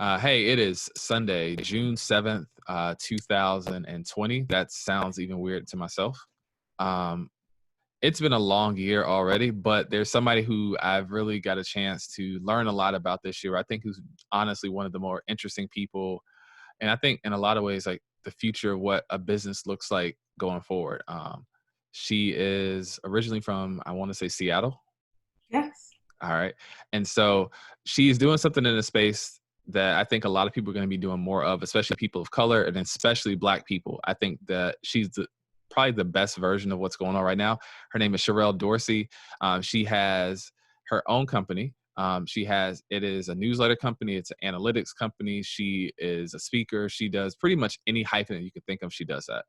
Hey, it is Sunday, June 7th, 2020. That sounds even weird to myself. Um, it's been a long year already, but there's somebody who I've really got a chance to learn a lot about this year. I think who's honestly one of the more interesting people. And I think in a lot of ways, like the future of what a business looks like going forward. She is originally from, I want to say Seattle. Yes. All right. And so she's doing something in a space that I think a lot of people are going to be doing more of, especially people of color and especially Black people. I think that probably the best version of what's going on right now. Her name is Sherell Dorsey. She has her own company. It is a newsletter company. It's an analytics company. She is a speaker. She does pretty much any hyphen that you could think of. She does that.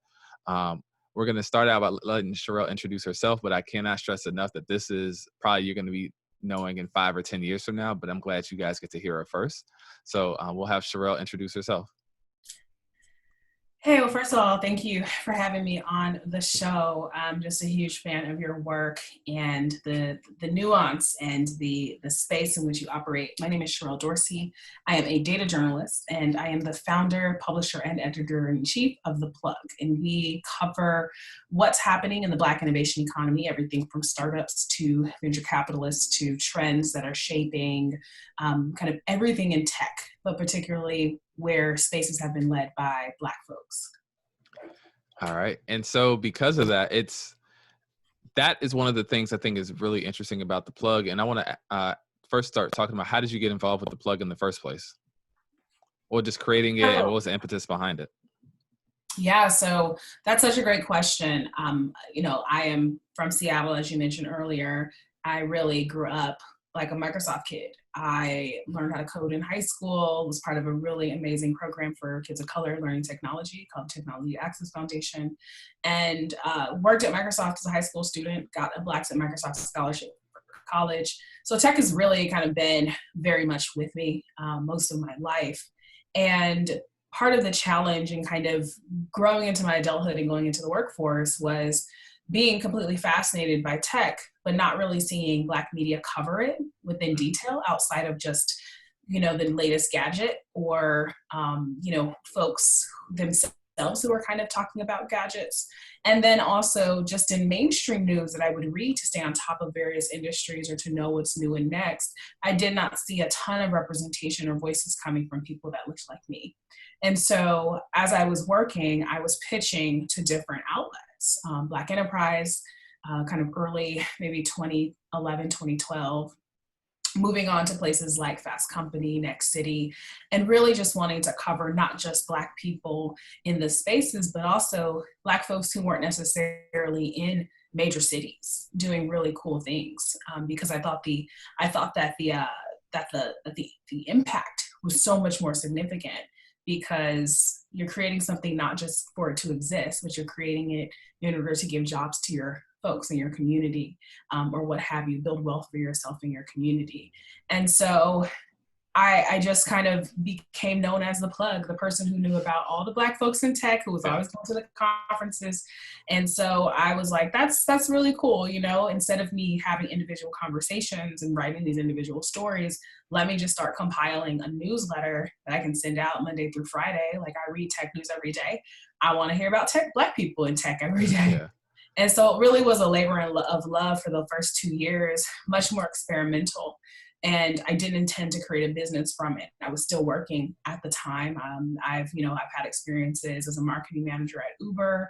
We're going to start out by letting Sherell introduce herself, but I cannot stress enough that this is probably you're going to be knowing in 5 or 10 years from now, but I'm glad you guys get to hear her first. So we'll have Sherell introduce herself. Hey, well, first of all, thank you for having me on the show. I'm just a huge fan of your work and the nuance and the space in which you operate. My name is Sherell Dorsey. I am a data journalist, and I am the founder, publisher, and editor-in-chief of The Plug. And we cover what's happening in the Black innovation economy, everything from startups to venture capitalists to trends that are shaping kind of everything in tech, but particularly where spaces have been led by Black folks. All right. And so because of that, that is one of the things I think is really interesting about The Plug. And I want to first start talking about how did you get involved with The Plug in the first place? Or just creating it, and what was the impetus behind it? Yeah, so that's such a great question. I am from Seattle, as you mentioned earlier. I really grew up like a Microsoft kid. I learned how to code in high school, was part of a really amazing program for kids of color learning technology called Technology Access Foundation, and worked at Microsoft as a high school student, got a Blacks at Microsoft scholarship for college. So tech has really kind of been very much with me most of my life. And part of the challenge in kind of growing into my adulthood and going into the workforce was being completely fascinated by tech, but not really seeing Black media cover it within detail outside of just, the latest gadget or, folks themselves who are kind of talking about gadgets. And then also just in mainstream news that I would read to stay on top of various industries or to know what's new and next, I did not see a ton of representation or voices coming from people that looked like me. And so as I was working, I was pitching to different outlets, Black Enterprise, kind of early, maybe 2011, 2012, moving on to places like Fast Company, Next City, and really just wanting to cover not just Black people in the spaces, but also Black folks who weren't necessarily in major cities doing really cool things. Because I thought that the impact was so much more significant because you're creating something not just for it to exist, but you're creating it in order to give jobs to your folks in your community, or what have you, build wealth for yourself and your community. And so I just kind of became known as the plug, the person who knew about all the Black folks in tech, who was always going to the conferences. And so I was like, that's really cool. Instead of me having individual conversations and writing these individual stories, let me just start compiling a newsletter that I can send out Monday through Friday. Like, I read tech news every day. I want to hear about Black people in tech every day. Yeah. And so it really was a labor of love for the first 2 years, much more experimental. And I didn't intend to create a business from it. I was still working at the time. I've had experiences as a marketing manager at Uber,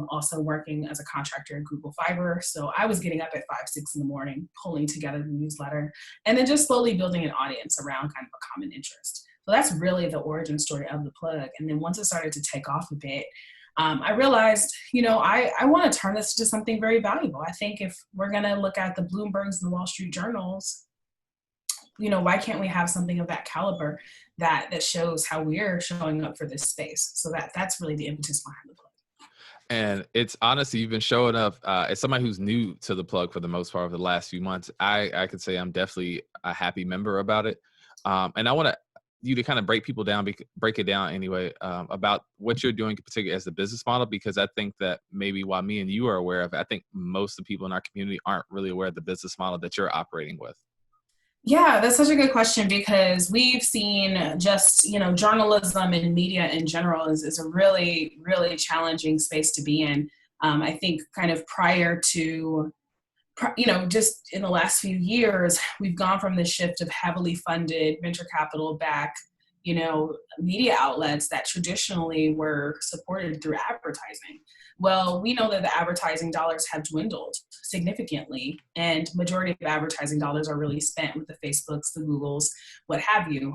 also working as a contractor at Google Fiber. So I was getting up at 5, 6 in the morning, pulling together the newsletter, and then just slowly building an audience around kind of a common interest. So that's really the origin story of The Plug. And then once it started to take off a bit, I realized, I want to turn this to something very valuable. I think if we're going to look at the Bloombergs and the Wall Street Journals, why can't we have something of that caliber that shows how we're showing up for this space? So that's really the impetus behind The Plug. And it's honestly, you've been showing up as somebody who's new to The Plug for the most part over the last few months. I could say I'm definitely a happy member about it. And I want you to kind of break it down anyway, about what you're doing, particularly as the business model, because I think that maybe while me and you are aware of it, I think most of the people in our community aren't really aware of the business model that you're operating with. Yeah, that's such a good question because we've seen just, journalism and media in general is a really, really challenging space to be in. I think kind of prior to, just in the last few years, we've gone from this shift of heavily funded venture capital back, media outlets that traditionally were supported through advertising. Well, we know that the advertising dollars have dwindled significantly, and majority of advertising dollars are really spent with the Facebooks, the Googles, what have you.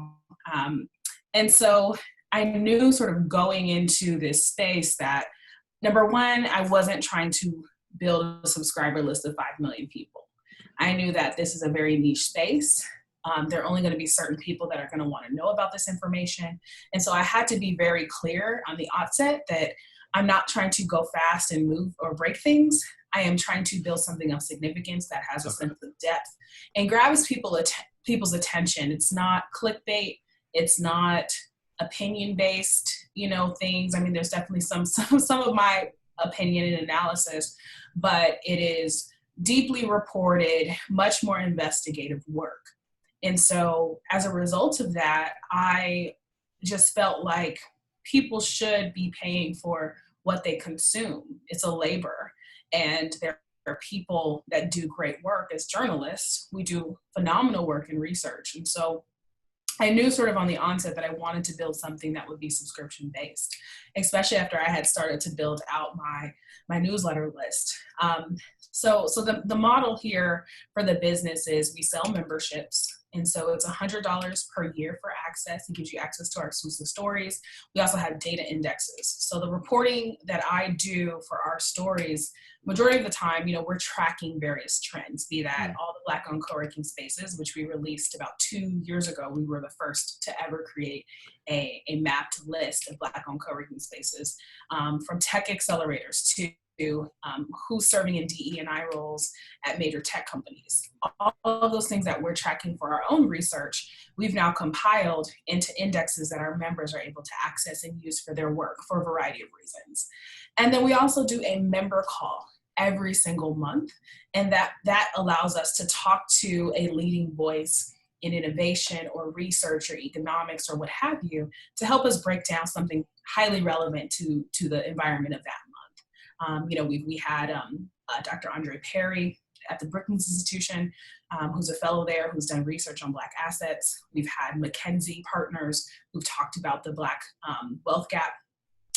Um, and so I knew sort of going into this space that number one, I wasn't trying to build a subscriber list of 5 million people. I knew that this is a very niche space. There are only going to be certain people that are going to want to know about this information. And so I had to be very clear on the outset that I'm not trying to go fast and move or break things. I am trying to build something of significance that has a Okay. sense of depth and grabs people's attention. It's not clickbait. It's not opinion based, things. I mean, there's definitely some of my opinion and analysis, but it is deeply reported, much more investigative work. And so as a result of that, I just felt like people should be paying for what they consume. It's a labor. And there are people that do great work as journalists. We do phenomenal work in research. And so I knew sort of on the onset that I wanted to build something that would be subscription based, especially after I had started to build out my newsletter list. So the model here for the business is we sell memberships. And so it's $100 per year for access. It gives you access to our exclusive stories. We also have data indexes. So the reporting that I do for our stories, majority of the time, we're tracking various trends, be that all the Black-owned co-working spaces, which we released about 2 years ago. We were the first to ever create a mapped list of Black-owned co-working spaces, from tech accelerators to who's serving in DE&I roles at major tech companies. All of those things that we're tracking for our own research, we've now compiled into indexes that our members are able to access and use for their work for a variety of reasons. And then we also do a member call every single month, and that allows us to talk to a leading voice in innovation or research or economics or what have you to help us break down something highly relevant to the environment of that month. We had Dr. Andre Perry at the Brookings Institution, who's a fellow there, who's done research on Black assets. We've had McKinsey partners who've talked about the Black wealth gap,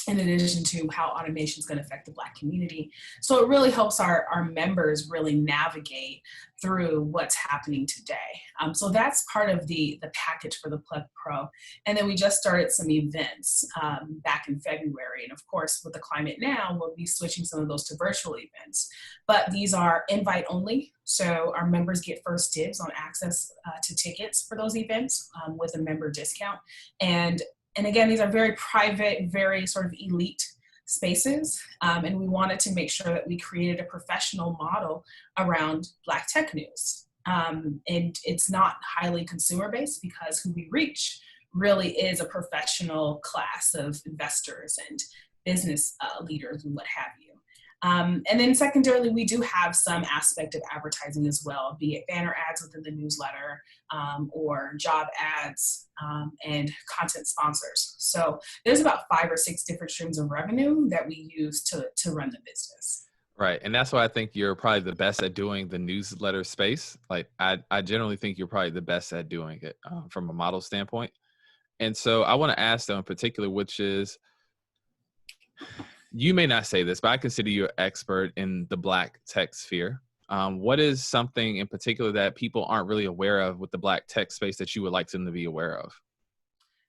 in addition to how automation is going to affect the Black community. So it really helps our members really navigate through what's happening today. So that's part of the package for the Plug Pro. And then we just started some events back in February. And of course, with the climate now, we'll be switching some of those to virtual events. But these are invite only. So our members get first dibs on access to tickets for those events with a member discount. And again, these are very private, very sort of elite spaces. And we wanted to make sure that we created a professional model around Black tech news. And it's not highly consumer-based because who we reach really is a professional class of investors and business leaders and what have you. And then secondarily, we do have some aspect of advertising as well, be it banner ads within the newsletter or job ads and content sponsors. So there's about 5 or 6 different streams of revenue that we use to run the business. Right. And that's why I think you're probably the best at doing the newsletter space. Like I generally think you're probably the best at doing it from a model standpoint. And so I want to ask though in particular, which is, you may not say this, but I consider you an expert in the Black tech sphere. What is something in particular that people aren't really aware of with the Black tech space that you would like them to be aware of?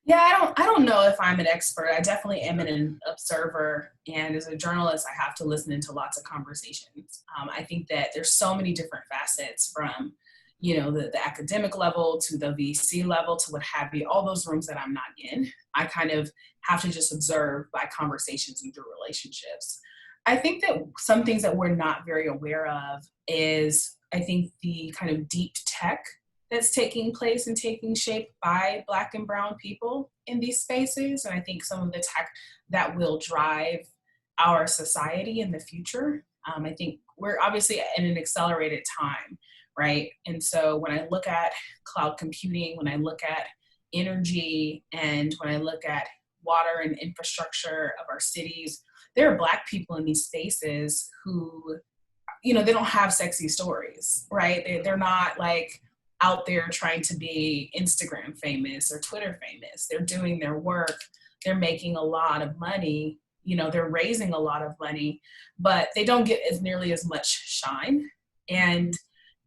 Yeah, I don't know if I'm an expert. I definitely am an observer, and as a journalist, I have to listen into lots of conversations. I think that there's so many different facets from, the academic level to the VC level to what have you. All those rooms that I'm not in, I kind of have to just observe by conversations and through relationships. I think that some things that we're not very aware of is, I think, the kind of deep tech that's taking place and taking shape by Black and brown people in these spaces. And I think some of the tech that will drive our society in the future. I think we're obviously in an accelerated time, right? And so when I look at cloud computing, when I look at energy, and when I look at water and infrastructure of our cities, there are Black people in these spaces who, they don't have sexy stories, right? They're not like out there trying to be Instagram famous or Twitter famous. They're doing their work. They're making a lot of money. They're raising a lot of money, but they don't get as nearly as much shine. And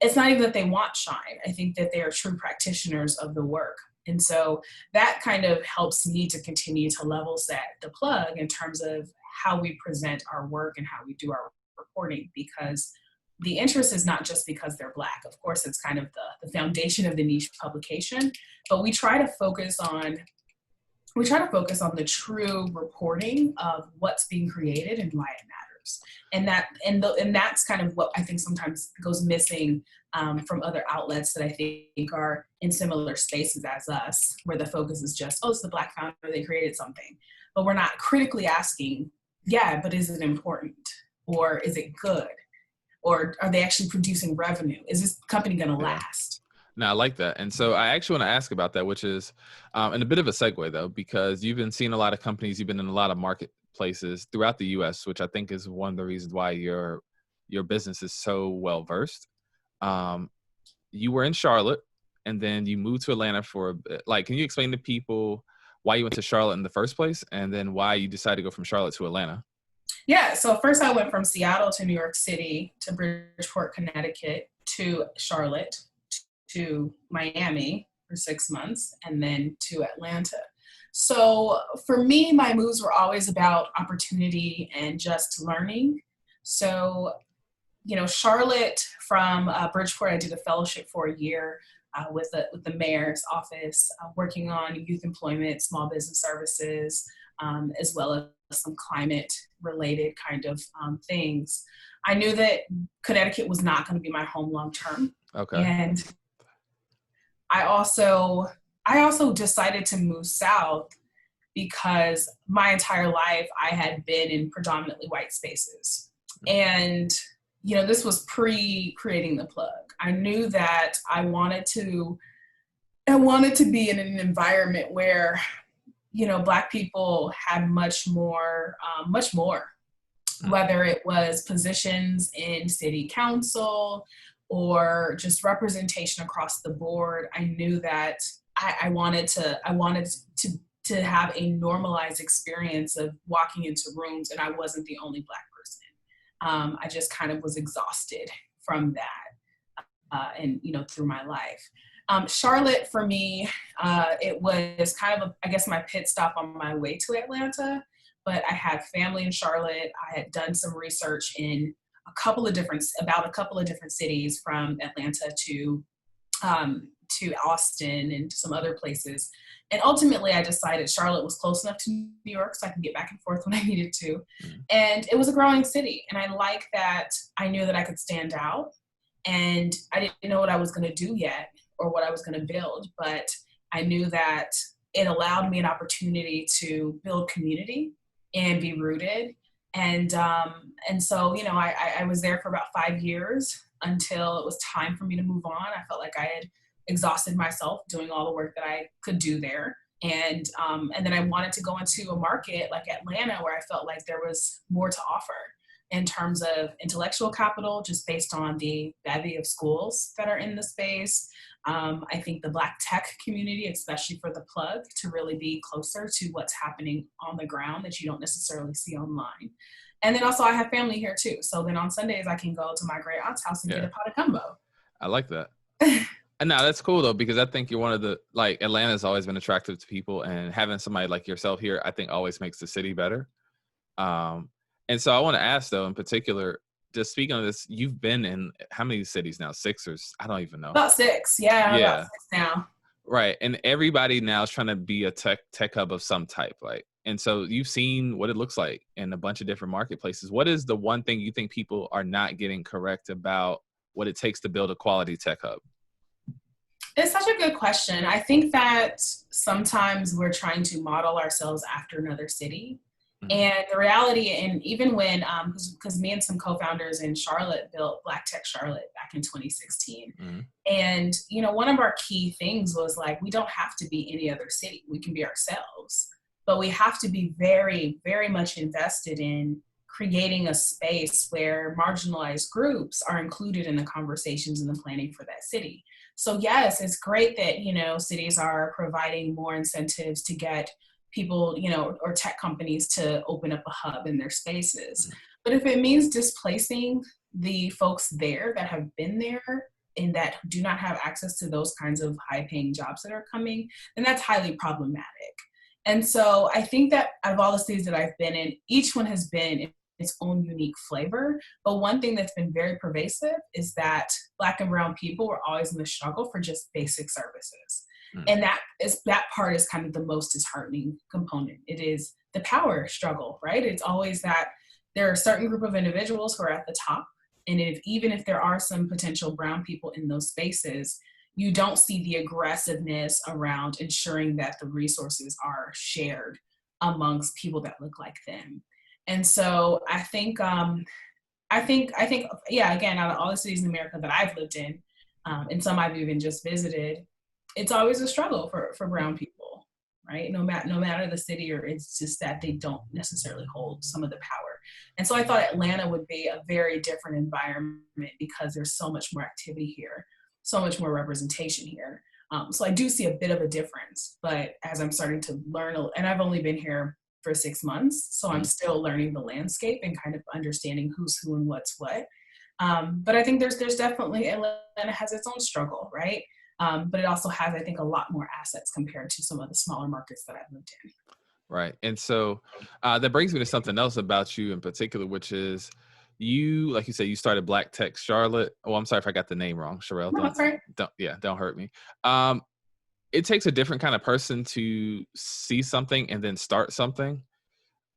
it's not even that they want shine. I think that they are true practitioners of the work. And so that kind of helps me to continue to level set the plug in terms of how we present our work and how we do our reporting, because the interest is not just because they're Black. Of course, it's kind of the foundation of the niche publication, but we try to focus on the true reporting of what's being created and why it matters. And that's kind of what I think sometimes goes missing from other outlets that I think are in similar spaces as us, where the focus is just, it's the Black founder, they created something. But we're not critically asking, but is it important? Or is it good? Or are they actually producing revenue? Is this company going to last? No, I like that. And so I actually want to ask about that, which is, and a bit of a segue though, because you've been seeing a lot of companies, you've been in a lot of marketplaces throughout the US, which I think is one of the reasons why your business is so well versed. You were in Charlotte and then you moved to Atlanta for a bit. Like, can you explain to people why you went to Charlotte in the first place and then why you decided to go from Charlotte to Atlanta? Yeah, so first I went from Seattle to New York City to Bridgeport, Connecticut to Charlotte to Miami for 6 months and then to Atlanta. So for me, my moves were always about opportunity and just learning. So, Charlotte from Bridgeport, I did a fellowship for a year with the mayor's office, working on youth employment, small business services, as well as some climate related kind of things. I knew that Connecticut was not going to be my home long term. Okay. And I also decided to move south because my entire life I had been in predominantly white spaces. And, this was pre-creating the plug. I knew that I wanted to be in an environment where, Black people had much more, whether it was positions in city council or just representation across the board. I knew that I wanted to have a normalized experience of walking into rooms and I wasn't the only Black person. I just kind of was exhausted from that and, through my life. Charlotte for me, it was kind of, my pit stop on my way to Atlanta, but I had family in Charlotte. I had done some research in a couple of different cities, from Atlanta to Austin and some other places. And ultimately I decided Charlotte was close enough to New York so I could get back and forth when I needed to. And it was a growing city. And I like that I knew that I could stand out, and I didn't know what I was going to do yet or what I was going to build, but I knew that it allowed me an opportunity to build community and be rooted. And so, I was there for about 5 years until it was time for me to move on. I felt like I had exhausted myself doing all the work that I could do there. And then I wanted to go into a market like Atlanta where I felt like there was more to offer in terms of intellectual capital, just based on the bevy of schools that are in the space. I think the Black tech community, especially for the plug, to really be closer to what's happening on the ground that you don't necessarily see online. And then also I have family here too. So then on Sundays I can go to my great aunt's house and get a pot of gumbo. I like that. And now that's cool though, because I think you're one of the, Atlanta's always been attractive to people, and having somebody like yourself here, I think always makes the city better. And so I want to ask though, in particular, just speaking of this, you've been in how many cities now? 6 or I don't even know. About 6. Yeah. About 6 now. Right. And everybody now is trying to be a tech hub of some type. And so you've seen what it looks like in a bunch of different marketplaces. What is the one thing you think people are not getting correct about what it takes to build a quality tech hub? It's such a good question. I think that sometimes we're trying to model ourselves after another city. Mm-hmm. And the reality, and even when, because me and some co-founders in Charlotte built BLKTech Charlotte back in 2016. Mm-hmm. And, one of our key things was like, we don't have to be any other city. We can be ourselves, but we have to be very, very much invested in creating a space where marginalized groups are included in the conversations and the planning for that city. So yes, it's great that, cities are providing more incentives to get people, or tech companies to open up a hub in their spaces. But if it means displacing the folks there that have been there and that do not have access to those kinds of high paying jobs that are coming, then that's highly problematic. And so I think that of all the cities that I've been in, each one has been its own unique flavor. But one thing that's been very pervasive is that Black and brown people were always in the struggle for just basic services. And that part is kind of the most disheartening component. It is the power struggle, right? It's always that there are a certain group of individuals who are at the top. And even if there are some potential brown people in those spaces, you don't see the aggressiveness around ensuring that the resources are shared amongst people that look like them. And so I think, yeah, again, out of all the cities in America that I've lived in, and some I've even just visited, it's always a struggle for brown people, right? No matter the city, or it's just that they don't necessarily hold some of the power. And so I thought Atlanta would be a very different environment because there's so much more activity here, so much more representation here. So I do see a bit of a difference, but as I'm starting to learn, and I've only been here for 6 months, so I'm still learning the landscape and kind of understanding who's who and what's what. But I think there's definitely, Atlanta has its own struggle, right? But it also has, I think, a lot more assets compared to some of the smaller markets that I've lived in. Right. And so that brings me to something else about you in particular, which is you, like you said, you started BLKTech Charlotte. Oh, I'm sorry if I got the name wrong, Sherell. No, that's right. Don't hurt me. It takes a different kind of person to see something and then start something.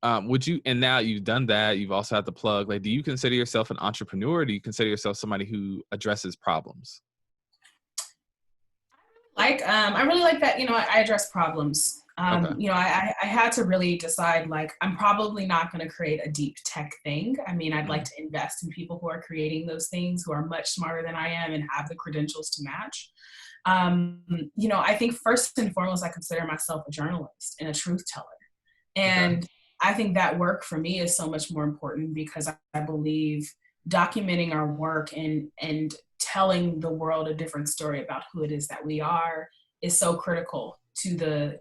And now you've done that, you've also had the plug. Like, do you consider yourself an entrepreneur? Or do you consider yourself somebody who addresses problems? I really like that, I address problems. Okay. I had to really decide, like, I'm probably not going to create a deep tech thing. I mean, I'd like to invest in people who are creating those things, who are much smarter than I am and have the credentials to match. I think first and foremost, I consider myself a journalist and a truth teller. And Okay. I think that work for me is so much more important because I believe documenting our work and telling the world a different story about who it is that we are is so critical to the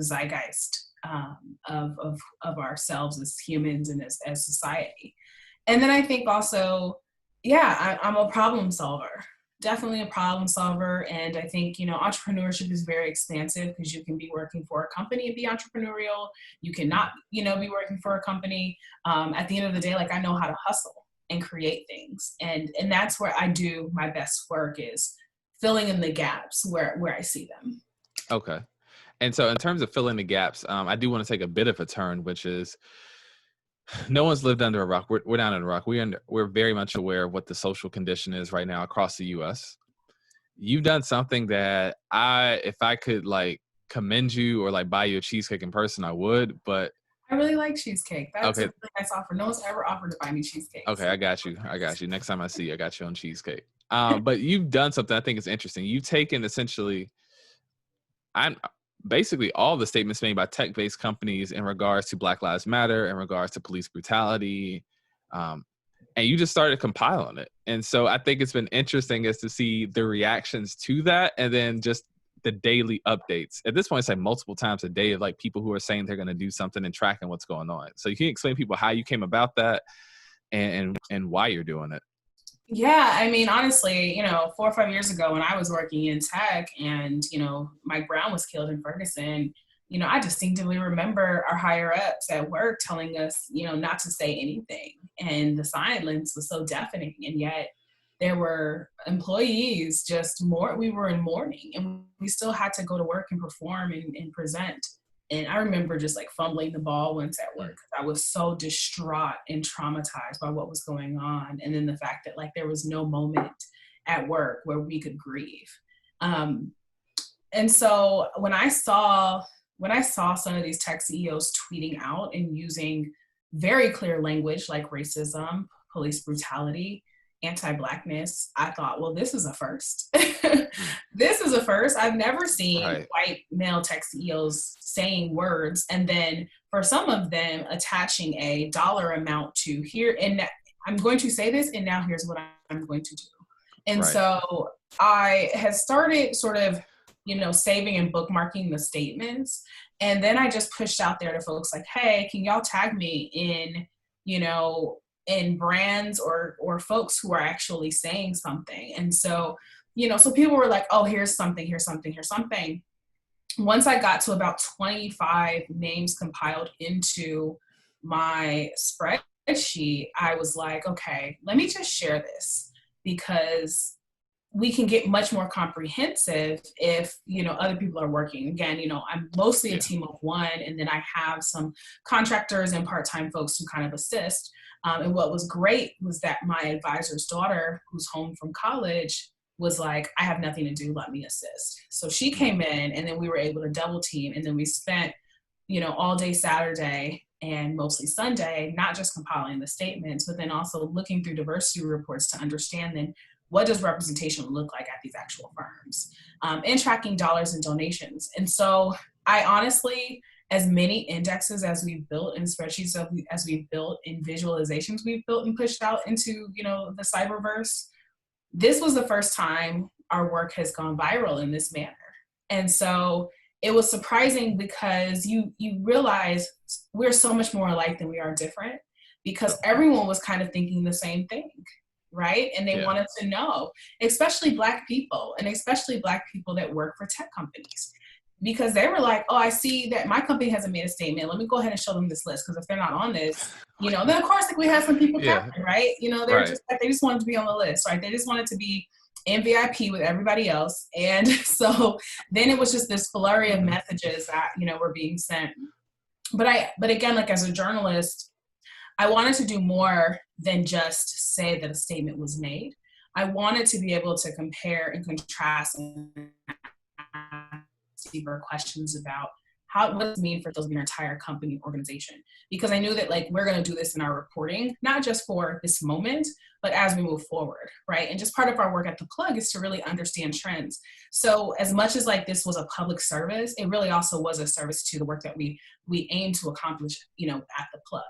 zeitgeist of ourselves as humans and as society. And then I think also, yeah, I'm a problem solver, definitely a problem solver. And I think, entrepreneurship is very expansive because you can be working for a company and be entrepreneurial. You cannot, be working for a company. At the end of the day, like, I know how to hustle and create things. And that's where I do my best work, is filling in the gaps where I see them. Okay. And so in terms of filling the gaps, I do want to take a bit of a turn, which is no one's lived under a rock. We're down in a rock. We're very much aware of what the social condition is right now across the U.S. You've done something that if I could like commend you or like buy you a cheesecake in person, I would. But I really like cheesecake. That's a okay, really nice offer. No one's ever offered to buy me cheesecake. okay, I got you. Next time I see you, I got you on cheesecake. But you've done something I think is interesting. You've taken essentially, I'm basically all the statements made by tech-based companies in regards to Black Lives Matter, in regards to police brutality, and you just started compiling it. And so I think it's been interesting as to see the reactions to that, and then just the daily updates. At this point, it's like multiple times a day of like people who are saying they're going to do something and tracking what's going on. So you can explain to people how you came about that and why you're doing it. Yeah, I mean, honestly, 4 or 5 years ago when I was working in tech and, Mike Brown was killed in Ferguson, I distinctively remember our higher ups at work telling us, not to say anything. And the silence was so deafening. And yet there were employees we were in mourning and we still had to go to work and perform and present. And I remember just like fumbling the ball once at work because I was so distraught and traumatized by what was going on. And then the fact that like there was no moment at work where we could grieve. And so when I saw when I saw some of these tech CEOs tweeting out and using very clear language like racism, police brutality, anti-Blackness, I thought, well, this is a first. This is a first. I've never seen white male tech CEOs saying words and then for some of them attaching a dollar amount to here, and I'm going to say this, and now here's what I'm going to do. And so I had started sort of, saving and bookmarking the statements. And then I just pushed out there to folks like, hey, can y'all tag me in, in brands or folks who are actually saying something. And so, so people were like, oh, here's something, here's something, here's something. Once I got to about 25 names compiled into my spreadsheet, I was like, okay, let me just share this because we can get much more comprehensive if, other people are working. Again, I'm mostly a team of one, and then I have some contractors and part-time folks who kind of assist. And what was great was that my advisor's daughter, who's home from college, was like, I have nothing to do, let me assist. So she came in, and then we were able to double team, and then we spent, all day Saturday and mostly Sunday, not just compiling the statements, but then also looking through diversity reports to understand then what does representation look like at these actual firms, and tracking dollars and donations. And so I honestly, as many indexes as we've built and spreadsheets as we've built and visualizations we've built and pushed out into, the cyberverse, this was the first time our work has gone viral in this manner. And so it was surprising because you realize we're so much more alike than we are different because everyone was kind of thinking the same thing. Right? And they wanted to know, especially Black people, and especially Black people that work for tech companies, because they were like, oh, I see that my company hasn't made a statement. Let me go ahead and show them this list. Because if they're not on this, then of course, like we have some people captain, right? They're just like, they just wanted to be on the list, right? They just wanted to be in VIP with everybody else. And so then it was just this flurry of messages that, were being sent. But again, like as a journalist, I wanted to do more than just say that a statement was made. I wanted to be able to compare and contrast and ask deeper questions about what does it mean for your entire company organization? Because I knew that we're going to do this in our reporting, not just for this moment, but as we move forward, right? And just part of our work at The Plug is to really understand trends. So as much as this was a public service, it really also was a service to the work that we aim to accomplish, at The Plug.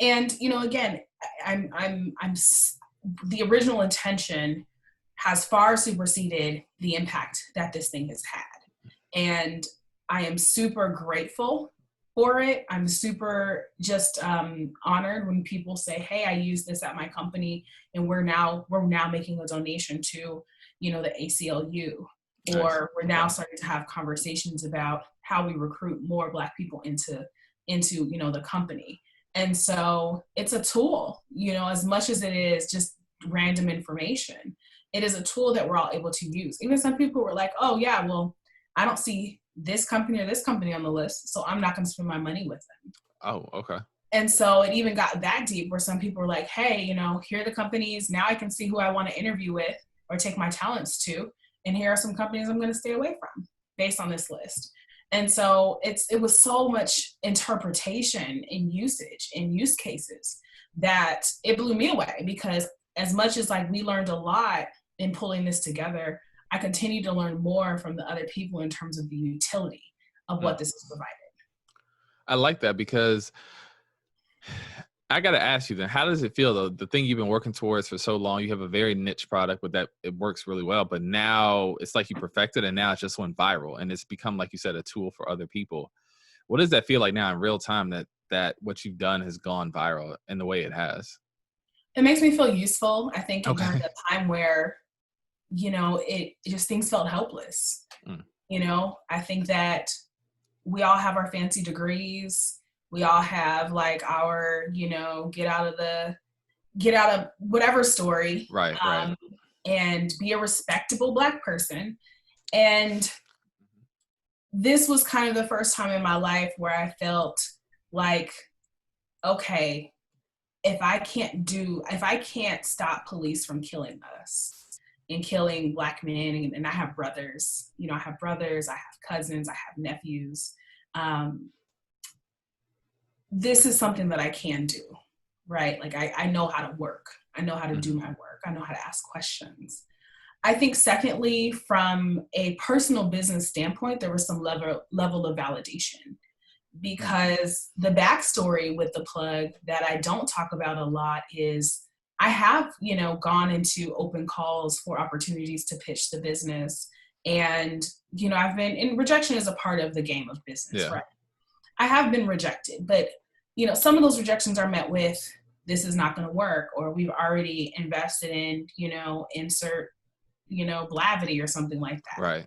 And again, I'm the original intention has far superseded the impact that this thing has had. And I am super grateful for it. I'm super just honored when people say, hey, I use this at my company and we're now making a donation to, the ACLU, or we're now starting to have conversations about how we recruit more Black people into the company. And so it's a tool, as much as it is just random information, it is a tool that we're all able to use. Even some people were like, oh yeah, well, I don't see this company or this company on the list, so I'm not going to spend my money with them. Oh, okay. And so it even got that deep where some people were like, hey, here are the companies. Now I can see who I want to interview with or take my talents to. And here are some companies I'm going to stay away from based on this list. And so it was so much interpretation and usage and use cases that it blew me away, because as much as we learned a lot in pulling this together, I continue to learn more from the other people in terms of the utility of what this has provided. I like that, because I got to ask you then, how does it feel though? The thing you've been working towards for so long, you have a very niche product with that, it works really well, but now it's like you perfected and now it just went viral and it's become, like you said, a tool for other people. What does that feel like now in real time that what you've done has gone viral in the way it has? It makes me feel useful. I think during a time where, it just things felt helpless. I think that we all have our fancy degrees. We all have our, get out of whatever story. Right. And be a respectable Black person. And this was kind of the first time in my life where I felt like, okay, if I can't stop police from killing us, in killing Black men. And I have brothers, you know, I have cousins, I have nephews. This is something that I can do, right? Like I know how to work. I know how to do my work. I know how to ask questions. I think secondly, from a personal business standpoint, there was some level of validation, because the backstory with the plug that I don't talk about a lot is I have, you know, gone into open calls for opportunities to pitch the business. And, you know, and rejection is a part of the game of business, right? I have been rejected, but, you know, some of those rejections are met with, this is not going to work, or we've already invested in, you know, insert, you know, Blavity or something like that. Right.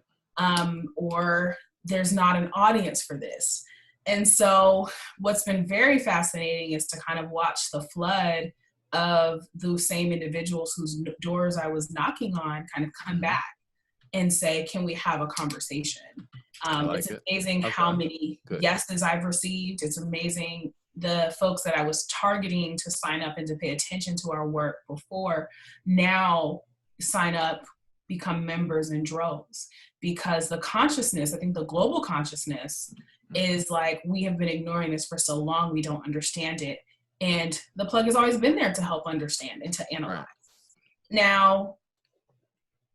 Or there's not an audience for this. And so what's been very fascinating is to kind of watch the flood of those same individuals whose doors I was knocking on kind of come back and say, can we have a conversation? It's amazing how many yeses I've received. It's amazing the folks that I was targeting to sign up and to pay attention to our work before now sign up, become members in droves, because the consciousness, I think the global consciousness is like, we have been ignoring this for so long, we don't understand it. And the plug has always been there to help understand and to analyze. Right. Now,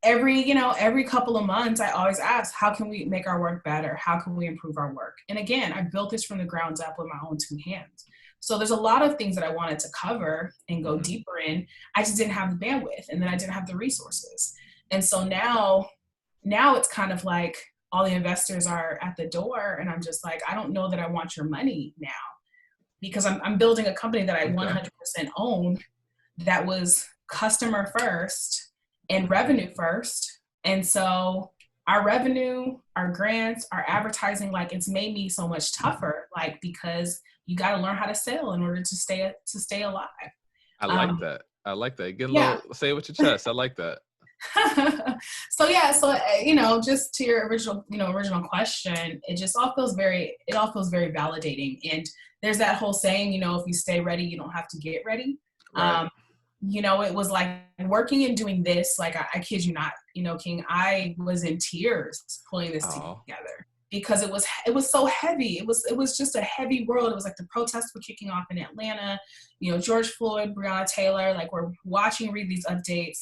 every couple of months, I always ask, how can we make our work better? How can we improve our work? And again, I built this from the ground up with my own two hands. So there's a lot of things that I wanted to cover and go deeper in. I just didn't have the bandwidth, and then I didn't have the resources. And so now it's kind of like all the investors are at the door, and I'm just like, I don't know that I want your money now, because I'm building a company that I 100% own, that was customer first and revenue first. And so our revenue, our grants, our advertising, like, it's made me so much tougher, like, because you got to learn how to sell in order to stay alive. I like that. I like that. Get a little, say it with your chest. I like that. So just to your original question, it all feels very validating. And there's that whole saying, if you stay ready, you don't have to get ready. Right. It was like working and doing this, like, I kid you not, King, I was in tears pulling this together, because it was so heavy. It was just a heavy world. It was like the protests were kicking off in Atlanta, George Floyd, Breonna Taylor, like, we're read these updates,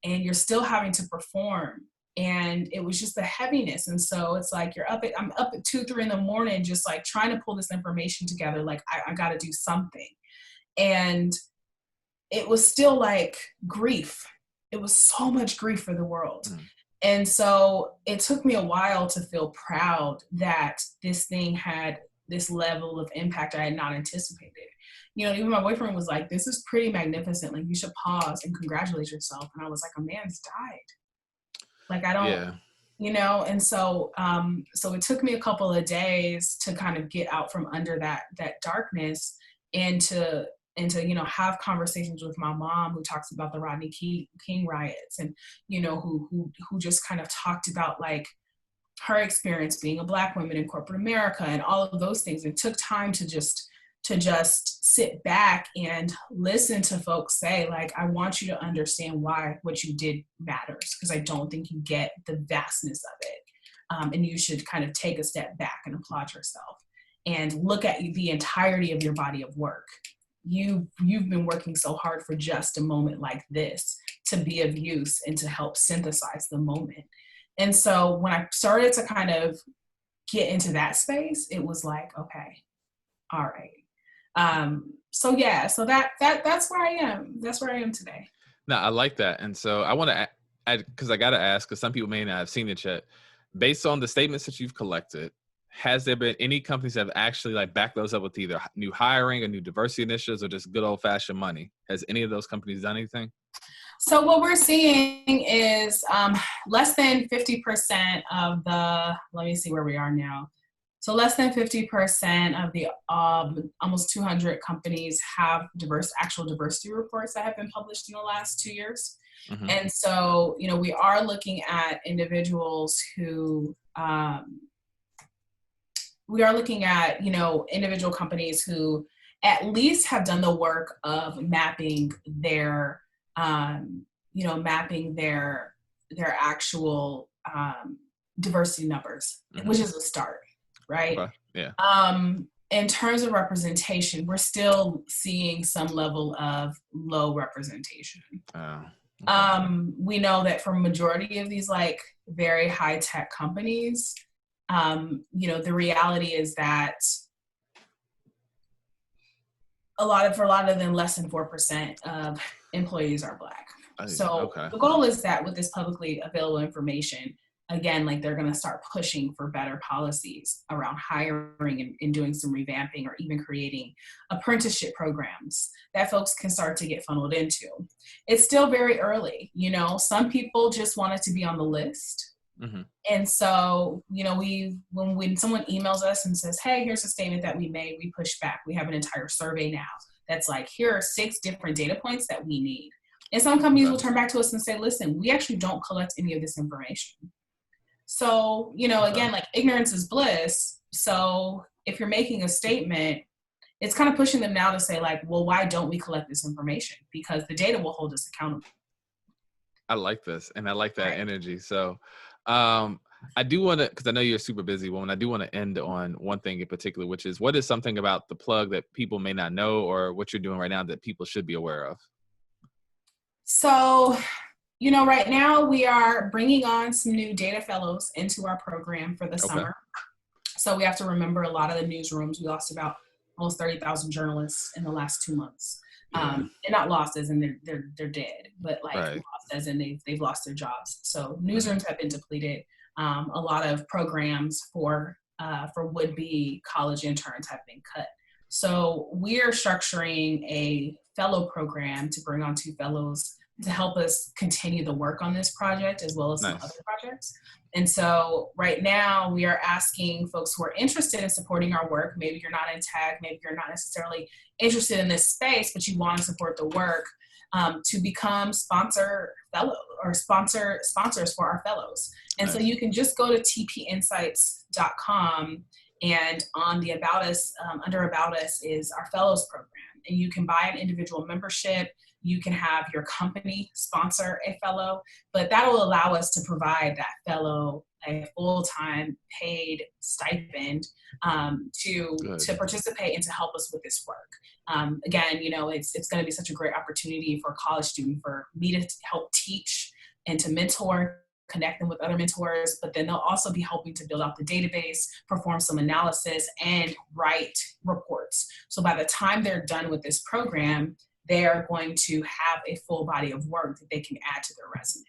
and you're still having to perform. And it was just the heaviness. And so it's like, I'm up at 2-3 in the morning, just like trying to pull this information together. Like, I got to do something. And it was still like grief. It was so much grief for the world. And so it took me a while to feel proud that this thing had this level of impact I had not anticipated. Even my boyfriend was like, this is pretty magnificent. Like, you should pause and congratulate yourself. And I was like, a man's died. Like, I don't, and so, so it took me a couple of days to kind of get out from under that darkness, and to have conversations with my mom, who talks about the Rodney King riots, and, who just kind of talked about, like, her experience being a Black woman in corporate America and all of those things. It took time to just sit back and listen to folks say, like, I want you to understand why what you did matters, because I don't think you get the vastness of it. And you should kind of take a step back and applaud yourself and look at the entirety of your body of work. You've been working so hard for just a moment like this to be of use and to help synthesize the moment. And so when I started to kind of get into that space, it was like, okay, all right. So that's where I am. That's where I am today. No, I like that. And so I want to add, because I got to ask, because some people may not have seen it yet, based on the statements that you've collected, has there been any companies that have actually, like, backed those up with either new hiring or new diversity initiatives, or just good old fashioned money? Has any of those companies done anything? So what we're seeing is less than 50% of let me see where we are now. So less than 50% of the almost 200 companies have actual diversity reports that have been published in the last 2 years. Mm-hmm. And so, we are looking at individuals who, individual companies who at least have done the work of mapping their their actual diversity numbers, which is a start, right? Okay. Yeah. In terms of representation, we're still seeing some level of low representation. Okay. We know that for majority of these like very high tech companies, the reality is that for a lot of them, less than 4% of employees are Black. So okay. the goal is that with this publicly available information, again, like they're going to start pushing for better policies around hiring and doing some revamping or even creating apprenticeship programs that folks can start to get funneled into. It's still very early. Some people just wanted to be on the list. Mm-hmm. And so, when someone emails us and says, hey, here's a statement that we made, we push back. We have an entire survey now that's like, here are 6 different data points that we need. And some companies will turn back to us and say, listen, we actually don't collect any of this information. So, again, like ignorance is bliss. So if you're making a statement, it's kind of pushing them now to say like, well, why don't we collect this information? Because the data will hold us accountable. I like this. And I like that energy. So I do want to, because I know you're a super busy woman, I do want to end on one thing in particular, which is what is something about the plug that people may not know or what you're doing right now that people should be aware of? So, right now we are bringing on some new data fellows into our program for the summer. So we have to remember a lot of the newsrooms. We lost about almost 30,000 journalists in the last 2 months. And not lost as in they're dead, but like lost as in they've lost their jobs. So newsrooms have been depleted. A lot of programs for would-be college interns have been cut. So we're structuring a fellow program to bring on 2 fellows to help us continue the work on this project as well as some other projects. And so right now we are asking folks who are interested in supporting our work, maybe you're not in tech, maybe you're not necessarily interested in this space, but you want to support the work, to become sponsors for our fellows. And so you can just go to tpinsights.com, and on the About Us, under About Us is our fellows program. And you can buy an individual membership. You can have your company sponsor a fellow, but that will allow us to provide that fellow a full-time paid stipend to participate and to help us with this work. Again, it's going to be such a great opportunity for a college student, for me to help teach and to mentor, connect them with other mentors, but then they'll also be helping to build out the database, perform some analysis, and write reports. So by the time they're done with this program, they are going to have a full body of work that they can add to their resume.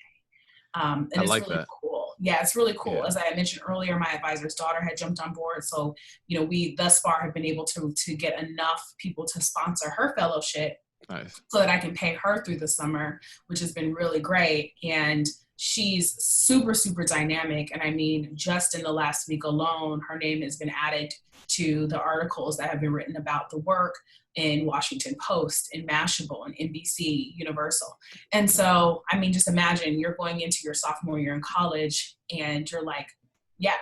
And I it's like really that. cool. Yeah, it's really cool. Yeah. As I mentioned earlier, my advisor's daughter had jumped on board. So, we thus far have been able to get enough people to sponsor her fellowship so that I can pay her through the summer, which has been really great. And she's super, super dynamic. And I mean, just in the last week alone, her name has been added to the articles that have been written about the work in Washington Post, in Mashable, and NBC Universal. And so, I mean, just imagine you're going into your sophomore year in college and you're like,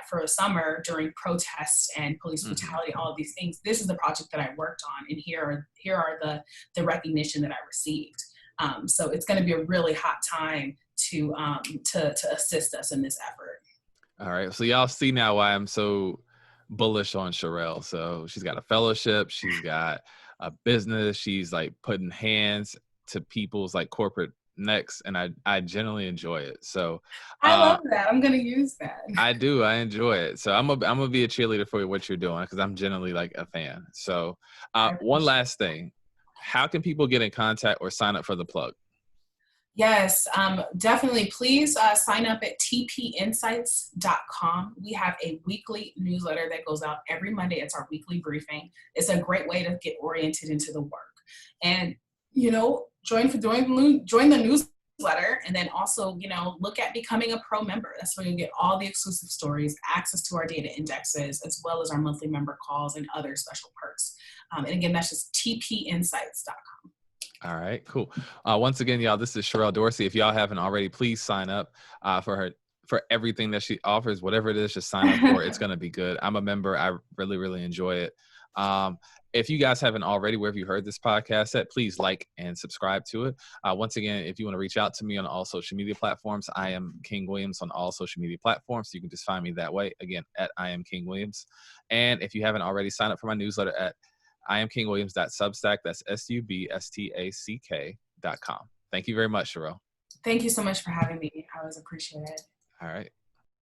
for a summer during protests and police brutality, all of these things, this is the project that I worked on. And here are the recognition that I received. So it's going to be a really hot time to assist us in this effort. All right. So y'all see now why I'm so bullish on Sherrell. So she's got a fellowship. She's got a business. She's like putting hands to people's like corporate necks. And I generally enjoy it. So I love that. I'm going to use that. I do. I enjoy it. So I'm gonna be a cheerleader for what you're doing, because I'm generally like a fan. So one last thing, how can people get in contact or sign up for the plug? Yes, definitely. Please sign up at tpinsights.com. We have a weekly newsletter that goes out every Monday. It's our weekly briefing. It's a great way to get oriented into the work. And, join the newsletter, and then also, look at becoming a pro member. That's where you get all the exclusive stories, access to our data indexes, as well as our monthly member calls and other special perks. And again, that's just tpinsights.com. All right, cool. Once again, y'all, this is Sherell Dorsey. If y'all haven't already, please sign up for everything that she offers. Whatever it is, just sign up for it. It's going to be good. I'm a member. I really, really enjoy it. If you guys haven't already, wherever you heard this podcast at, please like and subscribe to it. Once again, if you want to reach out to me on all social media platforms, I am King Williams on all social media platforms. So you can just find me that way. Again, at I am King Williams. And if you haven't already, sign up for my newsletter at iamkingwilliams.substack. That's substack.com. Thank you very much, Sherell. Thank you so much for having me. I always appreciate it. All right.